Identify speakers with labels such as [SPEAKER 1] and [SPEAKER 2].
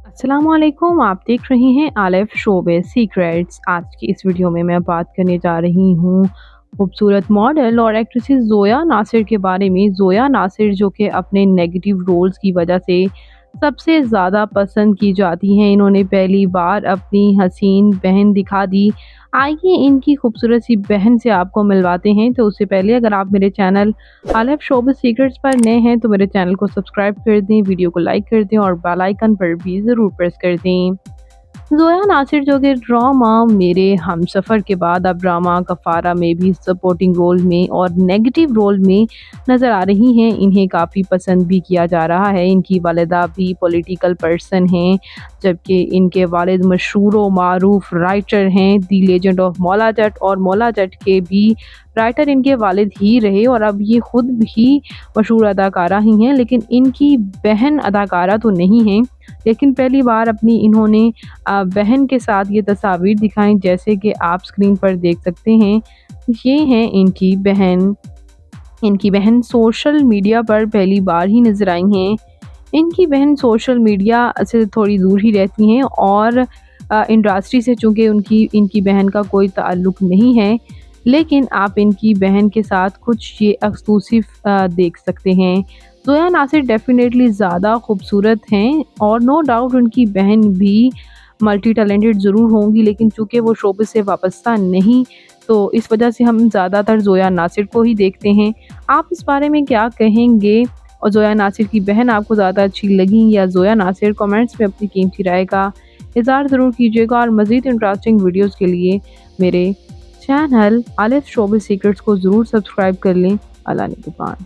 [SPEAKER 1] अस्सलाम वालेकुम, आप देख रहे हैं आलिफ शोबे सीक्रेट्स। आज की इस वीडियो में मैं बात करने जा रही हूँ खूबसूरत मॉडल और एक्ट्रेस ज़ोया नासिर के बारे में। ज़ोया नासिर जो कि अपने नेगेटिव रोल्स की वजह से सबसे ज़्यादा पसंद की जाती हैं। इन्होंने पहली बार अपनी हसीन बहन दिखा दी। आइए इनकी खूबसूरत सी बहन से आपको मिलवाते हैं। तो उससे पहले अगर आप मेरे चैनल आलिफ शोबे सीक्रेट्स पर नए हैं तो मेरे चैनल को सब्सक्राइब कर दें, वीडियो को लाइक कर दें और बेल आइकन पर भी ज़रूर प्रेस कर दें। ज़ोया नासिर जो कि ड्रामा मेरे हमसफ़र के बाद अब ड्रामा कफ़ारा में भी सपोर्टिंग रोल में और नेगेटिव रोल में नज़र आ रही हैं। इन्हें काफ़ी पसंद भी किया जा रहा है। इनकी वालिदा भी पॉलिटिकल पर्सन हैं, जबकि इनके वालिद मशहूर व मारूफ राइटर हैं। दी लेजेंड ऑफ मौला जट और मौला जट के भी राइटर इनके वालिद ही रहे और अब ये ख़ुद भी मशहूर अदाकारा ही हैं, लेकिन इनकी बहन अदाकारा तो नहीं हैं। लेकिन पहली बार अपनी इन्होंने बहन के साथ ये तस्वीर दिखाई, जैसे कि आप स्क्रीन पर देख सकते हैं। ये हैं इनकी बहन। इनकी बहन सोशल मीडिया पर पहली बार ही नज़र आई हैं। इनकी बहन सोशल मीडिया से थोड़ी दूर ही रहती हैं और इंडस्ट्री से चूँकि इनकी बहन का कोई ताल्लुक़ नहीं है, लेकिन आप इनकी बहन के साथ कुछ ये एक्सक्लूसिव देख सकते हैं। ज़ोया नासिर डेफिनेटली ज़्यादा खूबसूरत हैं और नो डाउट उनकी बहन भी मल्टी टैलेंटेड ज़रूर होंगी, लेकिन चूँकि वो शोबिज़ से वाबस्ता नहीं, तो इस वजह से हम ज़्यादातर ज़ोया नासिर को ही देखते हैं। आप इस बारे में क्या कहेंगे? और ज़ोया नासिर की बहन आपको ज़्यादा अच्छी लगी या ज़ोया नासिर? कमेंट्स में अपनी कीमती राय का इज़हार ज़रूर कीजिएगा और मज़ीद इंटरेस्टिंग वीडियोज़ के लिए मेरे चैनल आलिफ शोबे सीक्रेट्स को ज़रूर सब्सक्राइब कर लें। अल्लाह निगहबान।